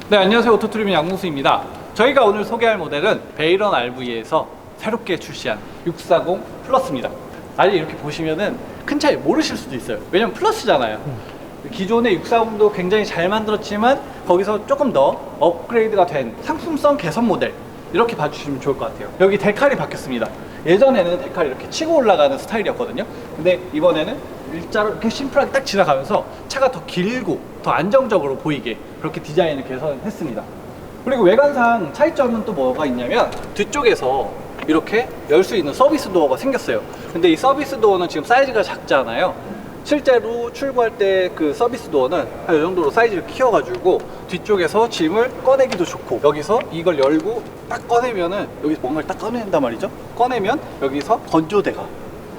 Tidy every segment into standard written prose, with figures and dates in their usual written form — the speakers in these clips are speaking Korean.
네, 안녕하세요. 오토트리밍 양궁수입니다. 저희가 오늘 소개할 모델은 베이런 RV에서 새롭게 출시한 640 플러스입니다. 아직 이렇게 보시면은 큰 차이 모르실 수도 있어요. 왜냐면 플러스잖아요. 기존의 640도 굉장히 잘 만들었지만 거기서 조금 더 업그레이드가 된 상품성 개선 모델, 이렇게 봐주시면 좋을 것 같아요. 여기 데칼이 바뀌었습니다. 예전에는 데칼이 이렇게 치고 올라가는 스타일이었거든요. 근데 이번에는 일자로 이렇게 심플하게 딱 지나가면서 차가 더 길고 더 안정적으로 보이게 그렇게 디자인을 개선했습니다. 그리고 외관상 차이점은 또 뭐가 있냐면 뒤쪽에서 이렇게 열 수 있는 서비스 도어가 생겼어요. 근데 이 서비스 도어는 지금 사이즈가 작잖아요. 실제로 출고할 때 그 서비스 도어는 한 이 정도로 사이즈를 키워가지고 뒤쪽에서 짐을 꺼내기도 좋고, 여기서 이걸 열고 딱 꺼내면은 여기서 뭔가를 딱 꺼낸단 말이죠. 꺼내면 여기서 건조대가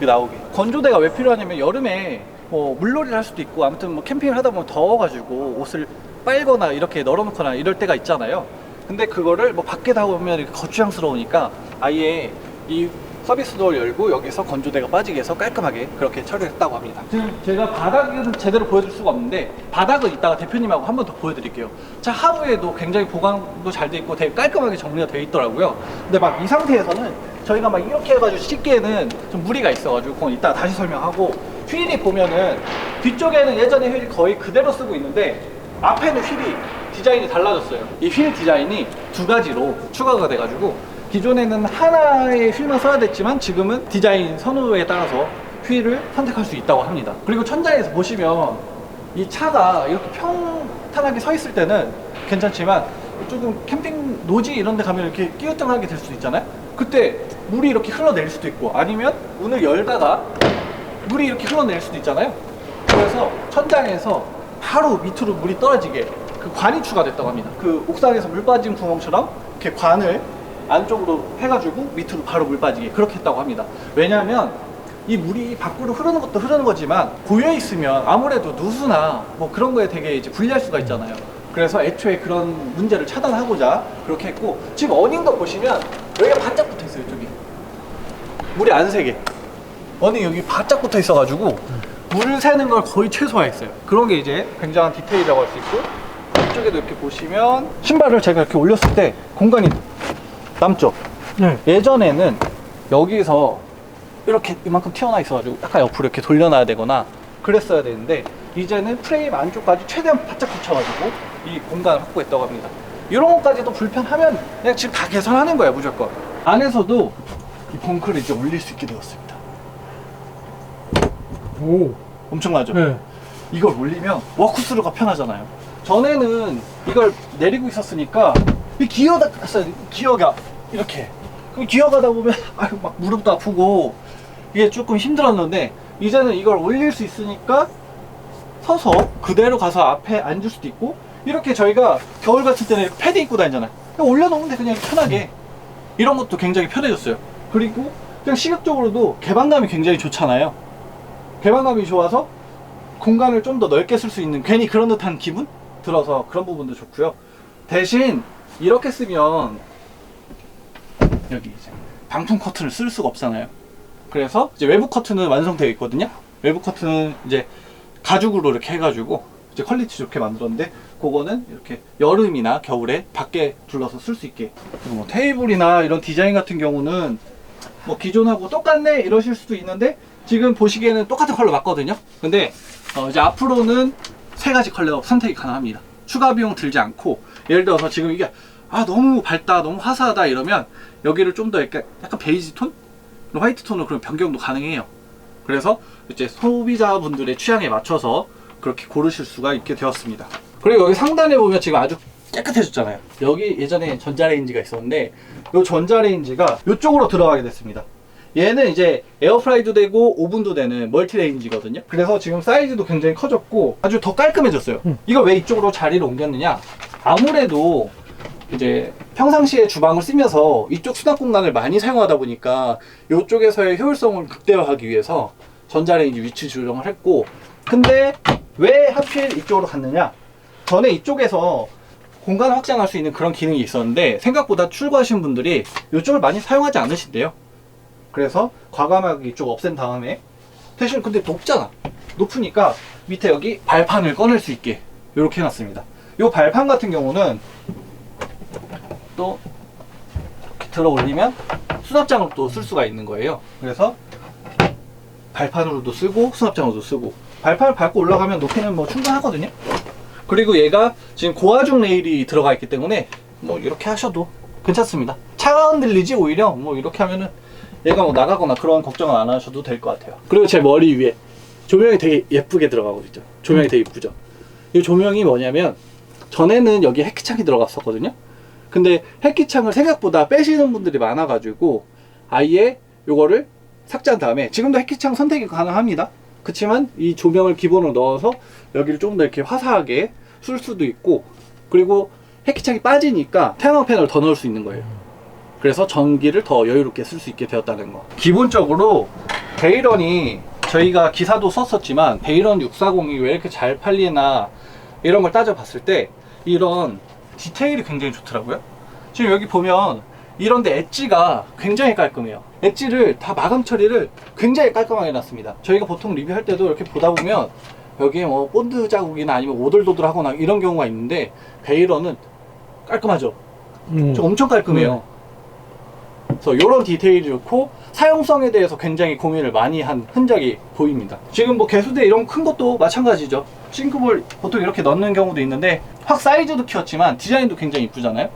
나오게. 건조대가 왜 필요하냐면 여름에 뭐 물놀이를 할 수도 있고, 아무튼 뭐 캠핑을 하다 보면 더워가지고 옷을 빨거나 이렇게 널어놓거나 이럴 때가 있잖아요. 근데 그거를 뭐 밖에 나오면 이렇게 거추장스러우니까 아예 이 서비스 도어를 열고 여기서 건조대가 빠지게 해서 깔끔하게 그렇게 처리를 했다고 합니다. 지금 제가 바닥은 제대로 보여줄 수가 없는데 바닥은 이따가 대표님하고 한 번 더 보여드릴게요. 차 하부에도 굉장히 보강도 잘 돼 있고 되게 깔끔하게 정리가 되어 있더라고요. 근데 막 이 상태에서는 저희가 막 이렇게 해가지고 씻기에는 좀 무리가 있어가지고 그건 이따가 다시 설명하고, 휠이 보면은 뒤쪽에는 예전에 휠이 거의 그대로 쓰고 있는데 앞에는 휠이 디자인이 달라졌어요. 이 휠 디자인이 두 가지로 추가가 돼가지고 기존에는 하나의 휠만 써야 됐지만 지금은 디자인 선호에 따라서 휠을 선택할 수 있다고 합니다. 그리고 천장에서 보시면 이 차가 이렇게 평탄하게 서 있을 때는 괜찮지만 조금 캠핑 노지 이런 데 가면 이렇게 끼우뚱하게 될 수도 있잖아요. 그때 물이 이렇게 흘러내릴 수도 있고, 아니면 문을 열다가 물이 이렇게 흘러내릴 수도 있잖아요. 그래서 천장에서 바로 밑으로 물이 떨어지게 그 관이 추가됐다고 합니다. 그 옥상에서 물 빠진 구멍처럼 이렇게 관을 안쪽으로 해가지고 밑으로 바로 물 빠지게 그렇게 했다고 합니다. 왜냐하면 이 물이 밖으로 흐르는 것도 흐르는 거지만 고여 있으면 아무래도 누수나 뭐 그런 거에 되게 이제 불리할 수가 있잖아요. 그래서 애초에 그런 문제를 차단하고자 그렇게 했고, 지금 어닝도 보시면 여기가 바짝 붙어 있어요. 이쪽이 물이 안 새게 어닝 여기 바짝 붙어 있어가지고 물 새는 걸 거의 최소화했어요. 그런 게 이제 굉장한 디테일이라고 할 수 있고, 이쪽에도 이렇게 보시면 신발을 제가 이렇게 올렸을 때 공간이 남죠? 네. 예전에는 여기서 이렇게 이만큼 튀어나와 있어가지고 약간 옆으로 이렇게 돌려놔야 되거나 그랬어야 되는데, 이제는 프레임 안쪽까지 최대한 바짝 붙여가지고 이 공간을 확보했다고 합니다. 이런 것까지도 불편하면 그냥 지금 다 개선하는 거예요, 무조건. 안에서도 이 벙커를 이제 올릴 수 있게 되었습니다. 오, 엄청나죠? 네. 이걸 올리면 워크스루가 편하잖아요. 전에는 이걸 내리고 있었으니까 이 기어가 이렇게 그럼 기어가다 보면 아유 막 무릎도 아프고 이게 조금 힘들었는데, 이제는 이걸 올릴 수 있으니까 서서 그대로 가서 앞에 앉을 수도 있고, 이렇게 저희가 겨울 같은 때는 패드 입고 다니잖아요. 그냥 올려놓으면 돼, 그냥 편하게. 이런 것도 굉장히 편해졌어요. 그리고 그냥 시각적으로도 개방감이 굉장히 좋잖아요. 개방감이 좋아서 공간을 좀 더 넓게 쓸 수 있는, 괜히 그런 듯한 기분 들어서 그런 부분도 좋고요. 대신 이렇게 쓰면 여기 이제 방풍 커튼을 쓸 수가 없잖아요. 그래서 이제 외부 커튼은 완성되어 있거든요. 외부 커튼은 이제 가죽으로 이렇게 해가지고 이제 퀄리티 좋게 만들었는데, 그거는 이렇게 여름이나 겨울에 밖에 둘러서 쓸 수 있게. 그리고 뭐 테이블이나 이런 디자인 같은 경우는 뭐 기존하고 똑같네 이러실 수도 있는데, 지금 보시기에는 똑같은 컬러 맞거든요. 근데 이제 앞으로는 세 가지 컬러 선택이 가능합니다. 추가 비용 들지 않고, 예를 들어서 지금 이게 너무 밝다, 너무 화사하다 이러면 여기를 좀 더 약간 베이지 톤? 화이트 톤으로 그런 변경도 가능해요. 그래서 이제 소비자분들의 취향에 맞춰서 그렇게 고르실 수가 있게 되었습니다. 그리고 여기 상단에 보면 지금 아주 깨끗해졌잖아요. 여기 예전에 전자레인지가 있었는데 이 전자레인지가 이쪽으로 들어가게 됐습니다. 얘는 이제 에어프라이도 되고 오븐도 되는 멀티레인지거든요. 그래서 지금 사이즈도 굉장히 커졌고 아주 더 깔끔해졌어요. 이걸 왜 이쪽으로 자리를 옮겼느냐, 아무래도 이제 평상시에 주방을 쓰면서 이쪽 수납 공간을 많이 사용하다 보니까 이쪽에서의 효율성을 극대화하기 위해서 전자레인지 위치 조정을 했고, 근데 왜 하필 이쪽으로 갔느냐, 전에 이쪽에서 공간을 확장할 수 있는 그런 기능이 있었는데 생각보다 출고하신 분들이 이쪽을 많이 사용하지 않으신대요. 그래서 과감하게 이쪽 없앤 다음에, 대신 근데 높잖아. 높으니까 밑에 여기 발판을 꺼낼 수 있게 이렇게 해놨습니다. 이 발판 같은 경우는 또 이렇게 들어 올리면 수납장으로 또 쓸 수가 있는 거예요. 그래서 발판으로도 쓰고 수납장으로도 쓰고, 발판을 밟고 올라가면 높이는 뭐 충분하거든요. 그리고 얘가 지금 고하중 레일이 들어가 있기 때문에 뭐 이렇게 하셔도 괜찮습니다. 차가 흔들리지 오히려 뭐 이렇게 하면은 얘가 뭐 나가거나 그런 걱정은 안 하셔도 될 것 같아요. 그리고 제 머리 위에 조명이 되게 예쁘게 들어가고 있죠. 조명이 되게 이쁘죠. 이 조명이 뭐냐면 전에는 여기 햇기창이 들어갔었거든요. 근데 햇기창을 생각보다 빼시는 분들이 많아가지고 아예 요거를 삭제한 다음에, 지금도 햇기창 선택이 가능합니다. 그렇지만 이 조명을 기본으로 넣어서 여기를 조금 더 이렇게 화사하게 쓸 수도 있고, 그리고 햇기창이 빠지니까 태양광 패널을 더 넣을 수 있는 거예요. 그래서 전기를 더 여유롭게 쓸 수 있게 되었다는 거. 기본적으로 베이런이 저희가 기사도 썼었지만 베이런 640이 왜 이렇게 잘 팔리나 이런 걸 따져봤을 때 이런 디테일이 굉장히 좋더라고요. 지금 여기 보면 이런데 엣지가 굉장히 깔끔해요. 엣지를 다 마감 처리를 굉장히 깔끔하게 해놨습니다. 저희가 보통 리뷰할 때도 이렇게 보다 보면 여기에 뭐 본드 자국이나 아니면 오돌도돌하거나 이런 경우가 있는데 베이런은 깔끔하죠. 엄청 깔끔해요. 그래서 이런 디테일이 좋고 사용성에 대해서 굉장히 고민을 많이 한 흔적이 보입니다. 지금 뭐 개수대 이런 큰 것도 마찬가지죠. 싱크볼 보통 이렇게 넣는 경우도 있는데 확 사이즈도 키웠지만 디자인도 굉장히 이쁘잖아요.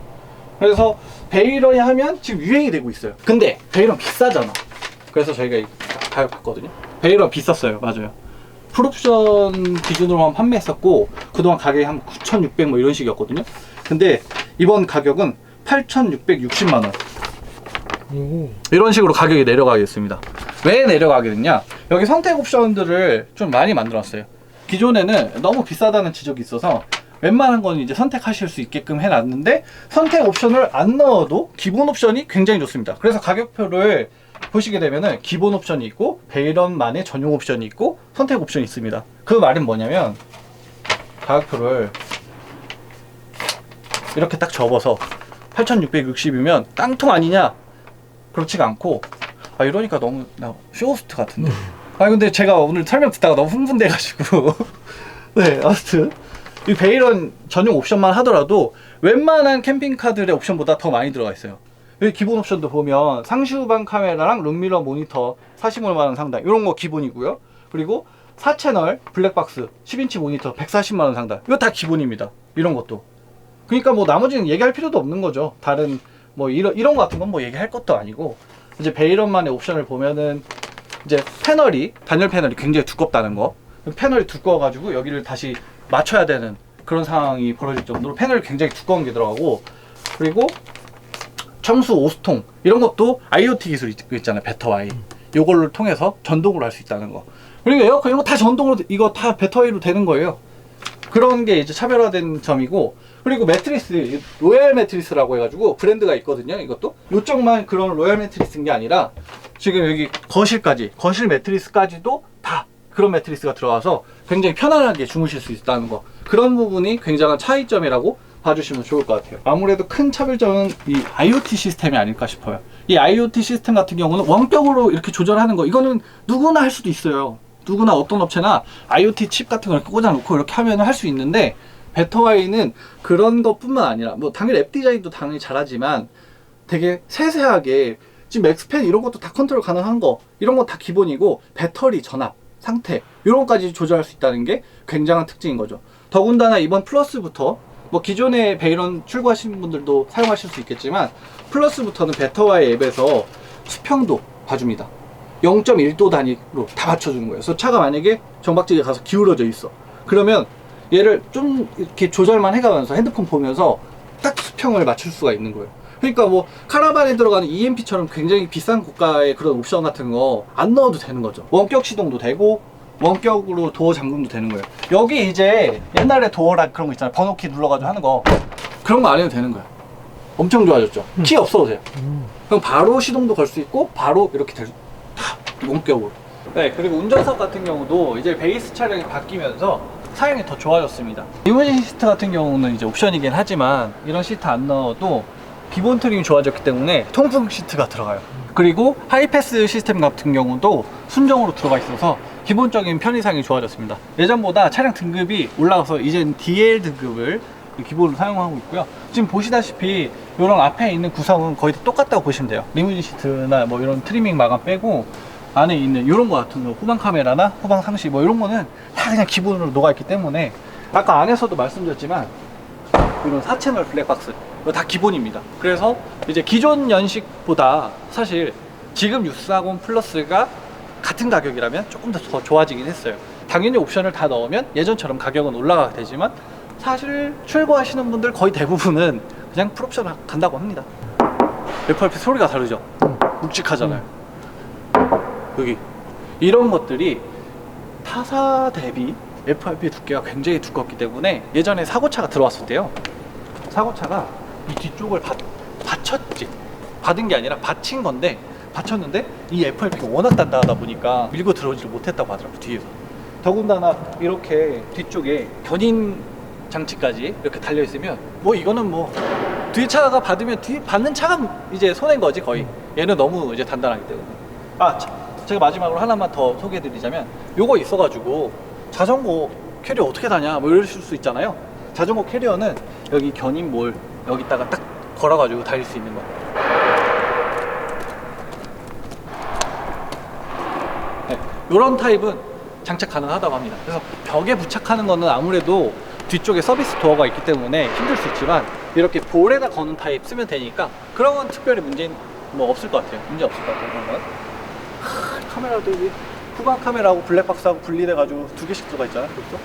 그래서 베이런이 하면 지금 유행이 되고 있어요. 근데 베이런 비싸잖아. 그래서 저희가 이 가격 봤거든요. 베이런 비쌌어요. 맞아요. 풀옵션 기준으로만 판매했었고 그동안 가격이 한 9,600 뭐 이런 식이었거든요. 근데 이번 가격은 8,660만원 이런 식으로 가격이 내려가겠습니다. 왜 내려가게 됐냐, 여기 선택 옵션들을 좀 많이 만들었어요. 기존에는 너무 비싸다는 지적이 있어서 웬만한 건 이제 선택하실 수 있게끔 해놨는데 선택 옵션을 안 넣어도 기본 옵션이 굉장히 좋습니다. 그래서 가격표를 보시게 되면은 기본 옵션이 있고 베이런만의 전용 옵션이 있고 선택 옵션이 있습니다. 그 말은 뭐냐면 가격표를 이렇게 딱 접어서 8,660이면 깡통 아니냐? 그렇지가 않고, 아 이러니까 너무 나 쇼호스트 같은데. 아 근데 제가 오늘 설명 듣다가 너무 흥분돼가지고 네, 아무튼 이 베이런 전용 옵션만 하더라도 웬만한 캠핑카들의 옵션보다 더 많이 들어가 있어요. 여기 기본 옵션도 보면 상시후방 카메라랑 룸미러 모니터 45만원 상당 이런 거 기본이고요. 그리고 4채널 블랙박스 10인치 모니터 140만원 상당, 이거 다 기본입니다. 이런 것도. 그러니까 뭐 나머지는 얘기할 필요도 없는 거죠. 다른 뭐 이런 거 같은 건 뭐 얘기할 것도 아니고, 이제 베이런만의 옵션을 보면은 이제 패널이, 단열 패널이 굉장히 두껍다는 거. 패널이 두꺼워가지고 여기를 다시 맞춰야 되는 그런 상황이 벌어질 정도로 패널이 굉장히 두꺼운 게 들어가고, 그리고 청수 오수통 이런 것도 IoT 기술이 있잖아요. 배터와이. 요걸로 통해서 전동으로 할 수 있다는 거. 그리고 에어컨 이런 거 다 전동으로, 이거 다 배터와이로 되는 거예요. 그런 게 이제 차별화된 점이고, 그리고 매트리스, 로얄 매트리스라고 해가지고 브랜드가 있거든요. 이것도 요쪽만 그런 로얄 매트리스인 게 아니라 지금 여기 거실까지, 거실 매트리스까지도 다 그런 매트리스가 들어와서 굉장히 편안하게 주무실 수 있다는 거. 그런 부분이 굉장한 차이점이라고 봐주시면 좋을 것 같아요. 아무래도 큰 차별점은 이 IoT 시스템이 아닐까 싶어요. 이 IoT 시스템 같은 경우는 원격으로 이렇게 조절하는 거, 이거는 누구나 할 수도 있어요. 누구나 어떤 업체나 IoT 칩 같은 걸 꽂아놓고 이렇게 하면 할 수 있는데, 배터와이는 그런 것 뿐만 아니라 뭐 당연히 앱 디자인도 당연히 잘하지만 되게 세세하게 지금 맥스팬 이런 것도 다 컨트롤 가능한 거, 이런 거 다 기본이고 배터리 전압 상태 이런 것까지 조절할 수 있다는 게 굉장한 특징인 거죠. 더군다나 이번 플러스부터 뭐 기존에 베이런 출고하시는 분들도 사용하실 수 있겠지만 플러스부터는 배터와이 앱에서 수평도 봐줍니다. 0.1도 단위로 다 맞춰주는 거예요. 그래서 차가 만약에 정박지에 가서 기울어져 있어, 그러면 얘를 좀 이렇게 조절만 해가면서 핸드폰 보면서 딱 수평을 맞출 수가 있는 거예요. 그러니까 뭐 카라반에 들어가는 EMP처럼 굉장히 비싼 고가의 그런 옵션 같은 거 안 넣어도 되는 거죠. 원격 시동도 되고 원격으로 도어 잠금도 되는 거예요. 여기 이제 옛날에 도어락 그런 거 있잖아요. 번호키 눌러가지고 하는 거, 그런 거 안 해도 되는 거예요. 엄청 좋아졌죠. 키 없어도 돼요. 그럼 바로 시동도 걸 수 있고 바로 이렇게 다 원격으로. 네, 그리고 운전석 같은 경우도 이제 베이스 차량이 바뀌면서 사용이 더 좋아졌습니다. 리무진 시트 같은 경우는 이제 옵션이긴 하지만 이런 시트 안 넣어도 기본 트림이 좋아졌기 때문에 통풍 시트가 들어가요. 그리고 하이패스 시스템 같은 경우도 순정으로 들어가 있어서 기본적인 편의상이 좋아졌습니다. 예전보다 차량 등급이 올라가서 이젠 DL 등급을 기본으로 사용하고 있고요. 지금 보시다시피 이런 앞에 있는 구성은 거의 다 똑같다고 보시면 돼요. 리무진 시트나 뭐 이런 트리밍 마감 빼고 안에 있는 이런 거 같은 거 후방 카메라나 후방 상시 뭐 이런 거는 다 그냥 기본으로 녹아있기 때문에 아까 안에서도 말씀드렸지만 이런 4채널 블랙박스 이거 다 기본입니다. 그래서 이제 기존 연식보다 사실 지금 640 플러스가 같은 가격이라면 조금 더 좋아지긴 했어요. 당연히 옵션을 다 넣으면 예전처럼 가격은 올라가게 되지만 사실 출고하시는 분들 거의 대부분은 그냥 풀옵션 간다고 합니다. FRP 소리가 다르죠? 묵직하잖아요. 여기 이런 것들이 타사 대비 FRP 두께가 굉장히 두껍기 때문에 예전에 사고차가 들어왔을 때요, 사고차가 이 뒤쪽을 받쳤지, 받은 게 아니라 받친 건데, 받쳤는데 이 FRP가 워낙 단단하다 보니까 밀고 들어오지를 못했다고 하더라고. 뒤에서 더군다나 이렇게 뒤쪽에 견인 장치까지 이렇게 달려 있으면 뭐 이거는 뭐 뒤에 차가 받으면 뒤에 받는 차가 이제 손해인 거지 거의. 얘는 너무 이제 단단하기 때문에. 제가 마지막으로 하나만 더 소개해 드리자면 요거 있어가지고 자전거 캐리어 어떻게 다냐 뭐 이러실 수 있잖아요. 자전거 캐리어는 여기 견인몰 여기다가 딱 걸어가지고 다닐 수 있는 거예요. 네, 요런 타입은 장착 가능하다고 합니다. 그래서 벽에 부착하는 거는 아무래도 뒤쪽에 서비스 도어가 있기 때문에 힘들 수 있지만 이렇게 볼에다 거는 타입 쓰면 되니까 그런 건 특별히 문제는 뭐 없을 것 같아요. 문제 없을 것 같아요. 그런 건. 카메라도 후방 카메라하고 블랙박스하고 분리돼가지고 두 개씩 들어가 있잖아요. 그렇죠?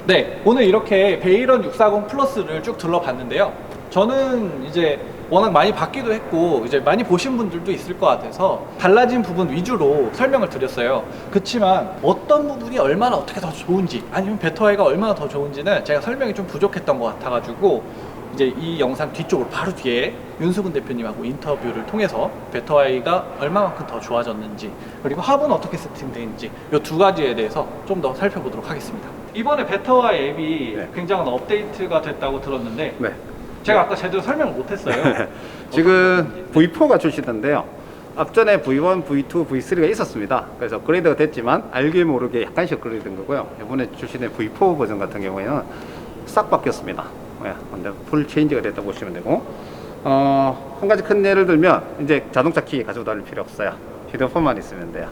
네, 오늘 이렇게 베이런 640 플러스를 쭉 둘러봤는데요. 저는 이제 워낙 많이 받기도 했고 이제 많이 보신 분들도 있을 것 같아서 달라진 부분 위주로 설명을 드렸어요. 그렇지만 어떤 부분이 얼마나 어떻게 더 좋은지 아니면 배터리가 얼마나 더 좋은지는 제가 설명이 좀 부족했던 것 같아가지고 이제 이 영상 뒤쪽으로 바로 뒤에 윤수근 대표님하고 인터뷰를 통해서 배터리가 얼마만큼 더 좋아졌는지 그리고 합은 어떻게 세팅되는지 이 두 가지에 대해서 좀 더 살펴보도록 하겠습니다. 이번에 배터리 앱이 굉장한 업데이트가 됐다고 들었는데 제가 아까 제대로 설명을 못했어요. 지금 V4가 출시된데요. 앞전에 V1, V2, V3가 있었습니다. 그래서 업그레이드가 됐지만 알게 모르게 약간씩 업그레이드 된 거고요. 이번에 출시된 V4 버전 같은 경우에는 싹 바뀌었습니다. 완전 풀 체인지가 됐다고 보시면 되고, 한 가지 큰 예를 들면 이제 자동차 키 가지고 다닐 필요 없어요. 휴대폰만 있으면 돼요.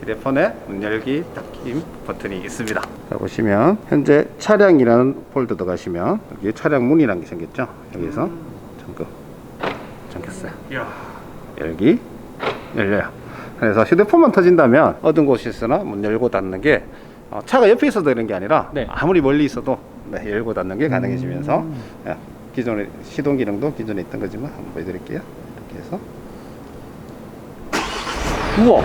휴대폰에 문 열기, 닫기 버튼이 있습니다. 자, 보시면 현재 차량이라는 폴더 들어가시면 여기 차량 문이라는 게 생겼죠. 여기서 잠겼어요. 열기, 열려요. 그래서 휴대폰만 터진다면 어떤 곳에서나 문 열고 닫는 게 차가 옆에 있어도 되는 게 아니라 아무리 멀리 있어도 열고 닫는 게 가능해지면서 기존의 시동 기능도 기존에 있던 거지만 한번 보여드릴게요. 이렇게 해서 우와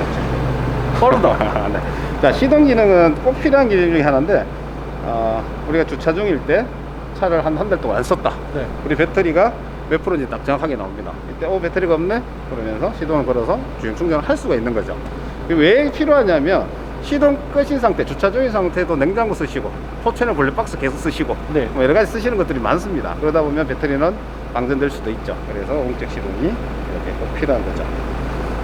빠르다. 네. 자, 시동 기능은 꼭 필요한 기능 중에 하나인데 우리가 주차 중일 때 차를 한 달 동안 안 썼다. 우리 배터리가 몇 프로인지 딱 정확하게 나옵니다. 이때 배터리가 없네? 그러면서 시동을 걸어서 주행 충전을 할 수가 있는 거죠. 왜 필요하냐면 시동 끄신 상태, 주차 중인 상태도 냉장고 쓰시고 포천을 블랙박스 계속 쓰시고 뭐 여러 가지 쓰시는 것들이 많습니다. 그러다 보면 배터리는 방전될 수도 있죠. 그래서 원격 시동이 이렇게 꼭 필요한 거죠.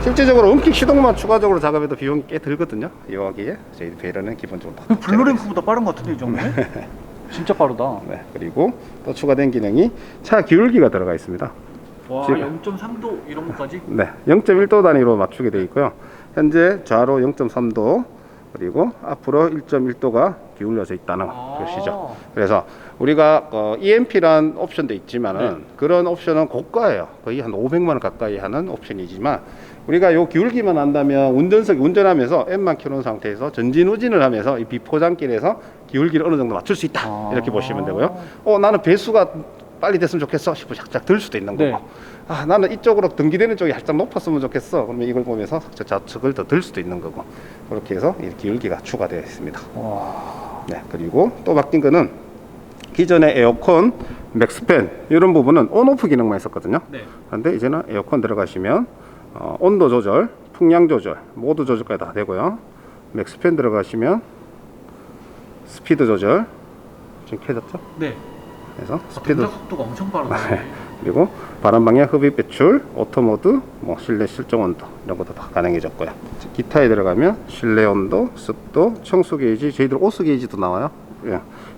실제적으로 원격 시동만 추가적으로 작업해도 비용이 꽤 들거든요. 이용하기에 저희 베이런은 기본적으로 블루랭크보다 빠른 것 같은데 이 정도면? 진짜 빠르다. 그리고 또 추가된 기능이 차 기울기가 들어가 있습니다. 와, 0.3도 이런 것까지? 0.1도 단위로 맞추게 되어 있고요. 현재 좌로 0.3도 그리고 앞으로 1.1도가 기울여져 있다는 것이죠. 그래서 우리가 EMP란 옵션도 있지만은 그런 옵션은 고가예요. 거의 한 500만 원 가까이 하는 옵션이지만 우리가 요 기울기만 한다면 운전하면서 M만 켜놓은 상태에서 전진 후진을 하면서 이 비포장길에서 기울기를 어느 정도 맞출 수 있다. 이렇게 보시면 되고요. 나는 배수가 빨리 됐으면 좋겠어 싶어 살짝 들 수도 있는 거고 나는 이쪽으로 등기되는 쪽이 살짝 높았으면 좋겠어 그러면 이걸 보면서 좌측을 더 들 수도 있는 거고 그렇게 해서 이 기울기가 추가되어 있습니다. 그리고 또 바뀐 거는 기존의 에어컨, 맥스팬 이런 부분은 온오프 기능만 있었거든요. 그런데 이제는 에어컨 들어가시면 온도 조절, 풍량 조절, 모드 조절까지 다 되고요. 맥스팬 들어가시면 스피드 조절 지금 켜졌죠? 그래서 스피드 속도가 엄청 빠르다. 그리고 바람 방향, 흡입 배출, 오토 모드, 뭐 실내 실종 온도 이런 것도 다 가능해졌고요. 기타에 들어가면 실내 온도, 습도, 청소 게이지, 저희들 오수 게이지도 나와요.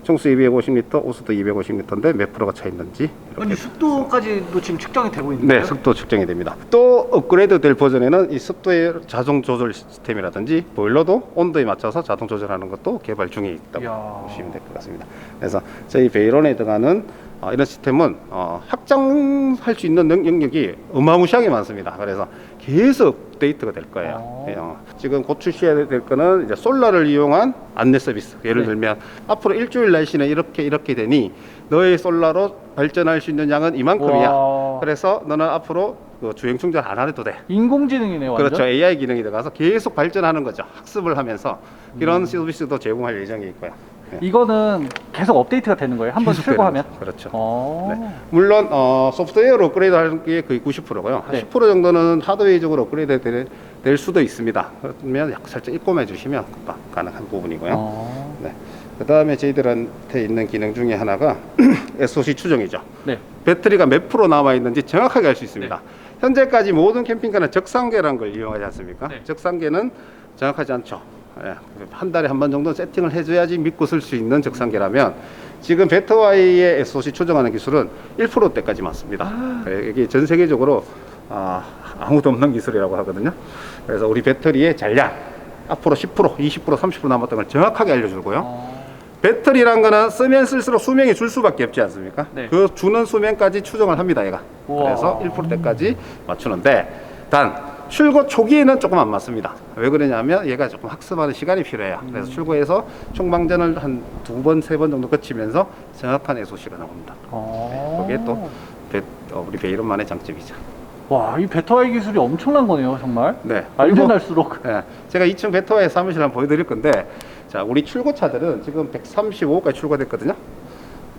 청수 250리터, 오수도 250리터인데 몇 프로가 차 있는지 아니 이렇게. 습도까지도 지금 측정이 되고 있는데요? 네, 습도 측정이 됩니다. 또 업그레이드 될 버전에는 이 습도의 자동 조절 시스템이라든지 보일러도 온도에 맞춰서 자동 조절하는 것도 개발 중에 있다고 이야. 보시면 될 것 같습니다. 그래서 저희 베이론에 들어가는 이런 시스템은 확장할 수 있는 영역이 어마무시하게 많습니다. 그래서 계속 업데이트가 될 거예요. 지금 곧 출시해야 될 거는 이제 솔라를 이용한 안내 서비스. 예를 네. 들면 앞으로 일주일 날씨는 이렇게 되니 너의 솔라로 발전할 수 있는 양은 이만큼이야. 와. 그래서 너는 앞으로 그 주행 충전 안 해도 돼. 인공지능이네요, 완전. 그렇죠. AI 기능이 들어가서 계속 발전하는 거죠. 학습을 하면서 이런 서비스도 제공할 예정이 있고요. 네. 이거는 계속 업데이트가 되는 거예요? 한번 계속 출고하면? 되는 거죠. 그렇죠. 어. 네. 물론 소프트웨어로 업그레이드 하는 게 거의 90%고요. 네. 10% 정도는 하드웨어적으로 업그레이드 될 수도 있습니다. 그러면 살짝 입고해 주시면 가능한 부분이고요. 어. 네. 그 다음에 저희들한테 있는 기능 중에 하나가 SOC 추정이죠. 네. 배터리가 몇 프로 남아 있는지 정확하게 알 수 있습니다. 현재까지 모든 캠핑카는 적상계라는 걸 이용하지 않습니까? 네. 적상계는 정확하지 않죠. 예, 한 달에 한 번 정도 세팅을 해줘야지 믿고 쓸 수 있는 적상계라면 지금 베터와이의 SOC 추정하는 기술은 1%대까지 맞습니다. 이게 전 세계적으로 아무도 없는 기술이라고 하거든요. 그래서 우리 배터리의 잔량 앞으로 10%, 20%, 30% 남았던 걸 정확하게 알려주고요. 배터리란 거는 쓰면 쓸수록 수명이 줄 수밖에 없지 않습니까? 네. 그 주는 수명까지 추정을 합니다, 얘가. 우와. 그래서 1%대까지 맞추는데 단 출고 초기에는 조금 안 맞습니다. 왜 그러냐면 얘가 조금 학습하는 시간이 필요해요. 그래서 출고해서 총방전을 한 2번, 3번 정도 거치면서 정확한 SOC가 나옵니다. 그게 또 우리 베이론만의 장점이죠. 와, 이 베터와이 기술이 엄청난 거네요, 정말. 네. 알면 그리고, 알수록. 예, 제가 2층 베터와이 사무실 한번 보여드릴 건데, 자, 우리 출고차들은 지금 135까지 출고됐거든요.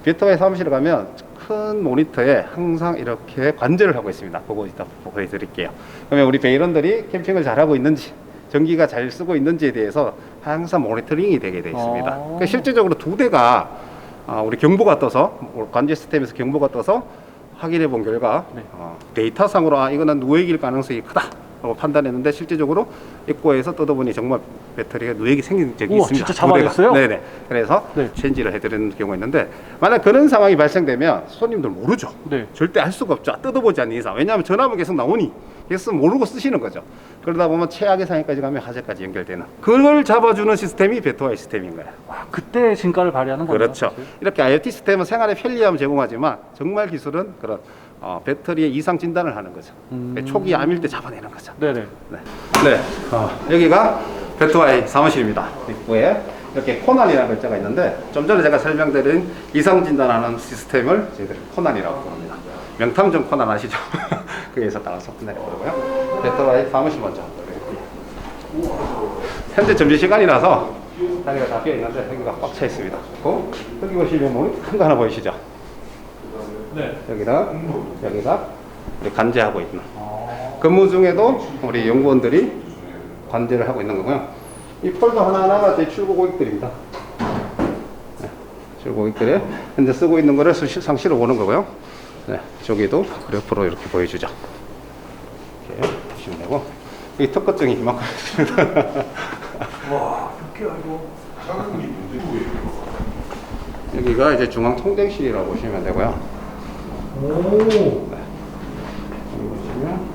베터와이 사무실에 가면 큰 모니터에 항상 이렇게 관절을 하고 있습니다. 그거 이따 보여드릴게요. 그러면 우리 베이런들이 캠핑을 잘하고 있는지, 전기가 잘 쓰고 있는지에 대해서 항상 모니터링이 되게 되어 있습니다. 그러니까 실질적으로 2대가 우리 경보가 떠서, 관제 시스템에서 경보가 떠서 확인해 본 결과 네. 데이터상으로 이거는 누액일 가능성이 크다 라고 판단했는데 실제적으로 입고해서 뜯어보니 정말 배터리가 누액이 생긴 적이 우와, 있습니다. 진짜 잡아냈어요? 네네. 그래서 네. 체인지를 해드리는 경우가 있는데 만약 그런 상황이 발생되면 손님들 모르죠. 네. 절대 알 수가 없죠. 뜯어보지 않는 이상. 왜냐하면 전화만 계속 나오니 계속 모르고 쓰시는 거죠. 그러다 보면 최악의 상황까지 가면 화재까지 연결되는 그걸 잡아주는 시스템이 베터와이 시스템인 거예요. 와, 그때 진가를 발휘하는 거네요. 그렇죠. 사실. 이렇게 IoT 시스템은 생활의 편리함을 제공하지만 정말 기술은 그런 배터리의 이상 진단을 하는 거죠. 초기 암일 때 잡아내는 거죠. 네네. 네. 여기가 베터와이 사무실입니다. 입구에 이렇게 코난이라는 글자가 있는데 좀 전에 제가 설명드린 이상 진단하는 시스템을 저희들이 코난이라고 부릅니다. 명탐정 코난 아시죠? 거기에서 따라서 코난이라고 그러고요. 베터와이 사무실 먼저. 현재 점심시간이라서 자리가 다 비어 있는데 여기가 꽉 차 있습니다. 여기 보시면 모니터 큰 거 하나 보이시죠? 네. 여기가 우리 관제하고 있는 근무 중에도 우리 연구원들이 관제를 하고 있는 거고요. 이 폴더 하나하나가 제 출고 고객들입니다. 네, 출고 고객들이 현재 쓰고 있는 거를 상시로 보는 거고요. 네, 저기도 그래프로 이렇게 보여주죠. 이렇게 보시면 되고 이 특허증이 이만큼 있습니다. 와, 이렇게 알고. 여기가 이제 중앙 통정실이라고 보시면 되고요. 오. 네. 여기 보시면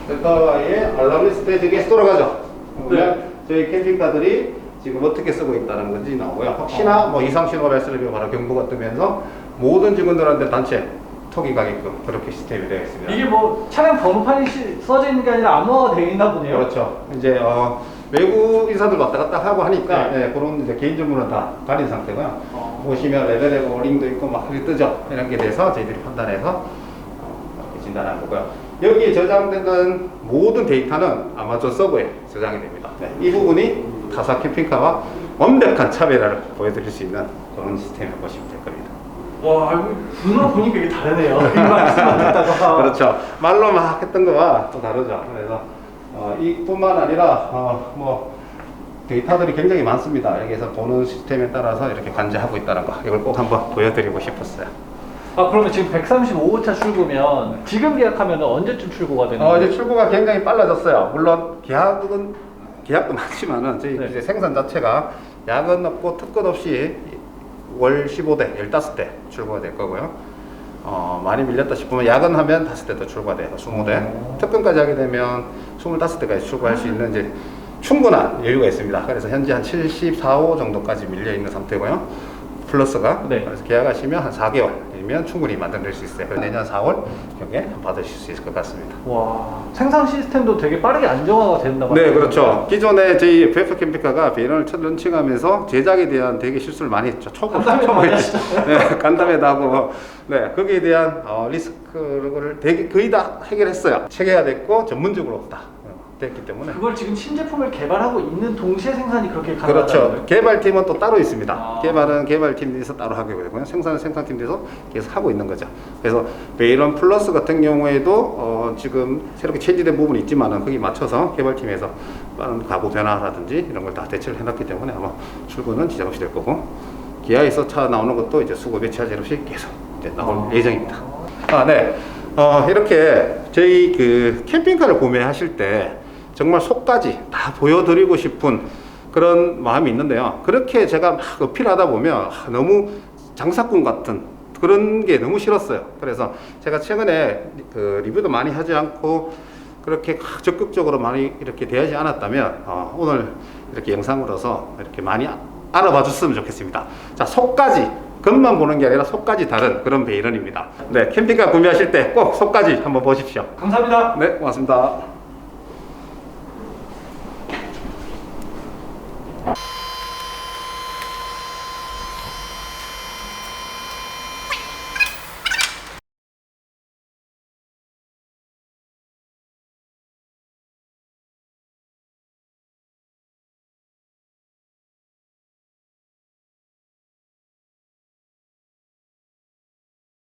베터와이의 알람 리스트에 저게 돌아가죠. 그러면 저희 캠핑카들이 지금 어떻게 쓰고 있다는 건지 나오고요. 혹시나 뭐 이상 신호가 발생되면 바로 경보가 뜨면서 모든 직원들한테 단체 톡이 가게끔 그렇게 시스템이 되어 있습니다. 이게 뭐 차량 번호판이 써져 있는 게 아니라 암호화가 되어 있나 보네요. 그렇죠. 이제 외국 인사들 왔다 갔다 하고 하니까 그런 이제 개인 정보는 다 가린 상태고요. 보시면 레벨의 워링도 있고 막 이렇게 뜨죠. 이런 게 돼서 저희들이 판단해서 이렇게 진단한 거고요. 여기에 저장되는 모든 데이터는 아마존 서버에 저장이 됩니다. 네, 이 부분이 타사 캠핑카와 완벽한 차별화를 보여드릴 수 있는 그런 시스템을 보시면 될 겁니다. 와, 이거 눈으로 보니까 이게 다르네요. 이 말씀만 듣다가. 그렇죠. 말로 막 했던 거와 또 다르죠. 그래서 이뿐만 아니라 뭐 데이터들이 굉장히 많습니다. 여기서 보는 시스템에 따라서 이렇게 관제하고 있다는 거 이걸 꼭 한번 보여드리고 싶었어요. 그러면 지금 135호차 출고면 지금 계약하면 언제쯤 출고가 되는 거예요? 이제 출고가 굉장히 빨라졌어요. 물론 계약도 많지만은 저희 네. 이제 생산 자체가 야근 없고 특근 없이 월 15대, 15대 출고가 될 거고요. 많이 밀렸다 싶으면 야근하면 5대 더 출고가 돼요. 20대. 특근까지 하게 되면 25대까지 출고할 수 있는 이제 충분한 여유가 있습니다. 그래서 현재 한 74, 5 정도까지 밀려 있는 상태고요. 플러스가 네. 그래서 계약하시면 한 4개월이면 충분히 만들어낼 수 있어요. 그래서 내년 4월 경에 받으실 수 있을 것 같습니다. 와, 생산 시스템도 되게 빠르게 안정화가 된다고 네, 하더라고요. 그렇죠. 기존에 저희 VF 캠핑카가 베이런을 첫 런칭하면서 제작에 대한 되게 실수를 많이 했죠. 초보했죠. 네, 간담회도 하고, 네, 거기에 대한 리스크를 되게 거의 다 해결했어요. 체계가 됐고 전문적으로 다 됐기 때문에. 그걸 지금 신제품을 개발하고 있는 동시에 생산이 그렇게 가능하다는 그렇죠. 거예요? 개발팀은 또 따로 있습니다. 아. 개발은 개발팀에서 따로 하게 되고요. 생산은 생산팀에서 계속 하고 있는 거죠. 그래서 베이런 플러스 같은 경우에도 지금 새롭게 체인지된 부분이 있지만은 거기 맞춰서 개발팀에서 빠른 가구 변화라든지 이런 걸 다 대처를 해놨기 때문에 아마 출고는 지장 없이 될 거고, 기아에서 차 나오는 것도 이제 수거 배치할 일 없이 계속 이제 나올 예정입니다. 네. 이렇게 저희 그 캠핑카를 구매하실 때 정말 속까지 다 보여드리고 싶은 그런 마음이 있는데요. 그렇게 제가 막 어필하다 보면 너무 장사꾼 같은 그런 게 너무 싫었어요. 그래서 제가 최근에 그 리뷰도 많이 하지 않고 그렇게 적극적으로 많이 이렇게 대하지 않았다면 오늘 이렇게 영상으로서 이렇게 많이 알아봐 줬으면 좋겠습니다. 자, 속까지 겉만 보는 게 아니라 속까지 다른 그런 베이런입니다. 네, 캠핑카 구매하실 때 꼭 속까지 한번 보십시오. 감사합니다. 네, 고맙습니다.